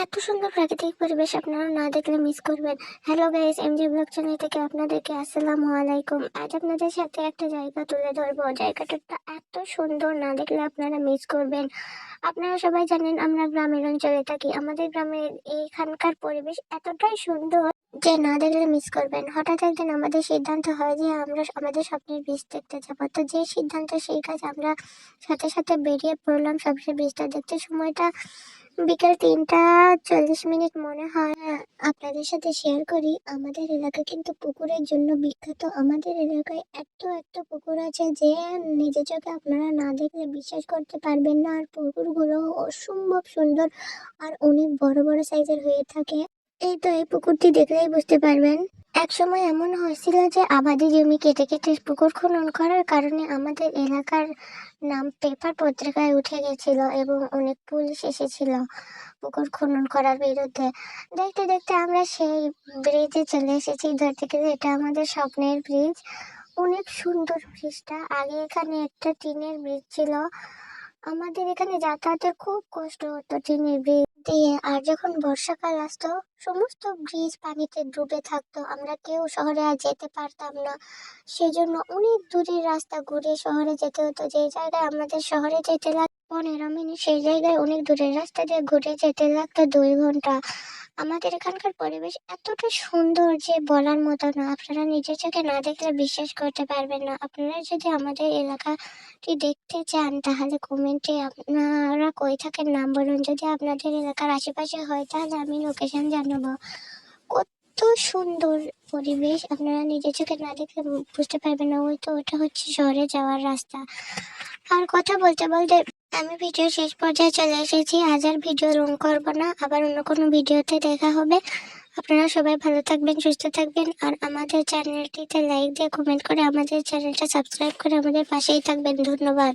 এত সুন্দর প্রাকৃতিক পরিবেশ আপনারা না দেখলে মিস করবেন। Hello guys, MG blog channel থেকে আপনাদেরকে আসসালামু আলাইকুম। আজ আপনাদের সাথে একটা জায়গা তুলে ধরবো। জায়গাটা এত সুন্দর, না দেখলে আপনারা মিস করবেন। আপনারা সবাই জানেন আমরা গ্রামের অঞ্চলে থাকি। আমাদের গ্রামের এইখানকার পরিবেশ এতটাই সুন্দর যে না দেখলে মিস করবেন। হঠাৎ একদিন আমাদের সিদ্ধান্ত হয় যে আমরা আমাদের স্বপ্নের বীজ দেখতে যাবো। তো যে সিদ্ধান্ত সেই কাজ, আমরা সাথে সাথে বেরিয়ে পড়লাম স্বপ্নের বীজটা দেখতে। সময়টা বিকেল 3টা 40 মিনিট মনে হয়। আপনাদের সাথে শেয়ার করি, আমাদের এলাকা কিন্তু পুকুরের জন্য বিখ্যাত। আমাদের এলাকায় এত এত পুকুর আছে যে নিজের চোখে আপনারা না দেখলে বিশ্বাস করতে পারবেন না। আর পুকুরগুলো অসম্ভব সুন্দর আর অনেক বড় বড় সাইজের হয়ে থাকে। এই তো এই পুকুরটি দেখলেই বুঝতে পারবেন। এক সময় এমন হয়েছিল যে আবাদি জমি কেটে কেটে পুকুর খনন করার কারণে আমাদের এলাকার নাম পেপার পত্রিকায় উঠে গেছিল এবং অনেক পুলিশ এসেছিল পুকুর খনন করার বিরুদ্ধে। দেখতে দেখতে আমরা সেই ব্রিজে চলে এসেছি। ধরতে গেলে এটা আমাদের স্বপ্নের ব্রিজ। অনেক সুন্দর ব্রিজটা। আগে এখানে একটা টিনের ব্রিজ ছিল। আমাদের এখানে যাতায়াতের খুব কষ্ট হতো টিনের ব্রিজ দিয়ে। আর যখন বর্ষাকাল আসতো সমস্ত ব্রিজ পানিতে ডুবে থাকতো, আমরা কেউ শহরে আর যেতে পারতাম না। সেজন্য অনেক দূরের রাস্তা ঘুরে শহরে যেতে হতো। যে জায়গায় আমাদের শহরে যেতে লাগতো 15 মিনিট, সেই জায়গায় অনেক দূরের রাস্তা দিয়ে ঘুরে যেতে লাগতো 2 ঘন্টা। আমাদের এখানকার পরিবেশ এতটা সুন্দর যে বলার মতো না। আপনারা নিজের চোখে না দেখলে বিশ্বাস করতে পারবেন না। আপনারা যদি আমাদের এলাকাটি দেখতে চান তাহলে কমেন্টে আপনারা কই থাকেন নাম বলুন। যদি আপনাদের এলাকার আশেপাশে হয় তাহলে আমি লোকেশন জানাবো। কত সুন্দর পরিবেশ, আপনারা নিজের চোখে না দেখলে বুঝতে পারবেন না। ওই তো ওটা হচ্ছে শহরে যাওয়ার রাস্তা। আর কথা বলতে বলতে আমি ভিডিও শেষ পর্যায়ে চলে এসেছি। আজ আর ভিডিও লং করবো না, আবার অন্য কোনো ভিডিওতে দেখা হবে। আপনারা সবাই ভালো থাকবেন, সুস্থ থাকবেন। আর আমাদের চ্যানেলটিতে লাইক দিয়ে কমেন্ট করে আমাদের চ্যানেলটা সাবস্ক্রাইব করে আমাদের পাশেই থাকবেন। ধন্যবাদ।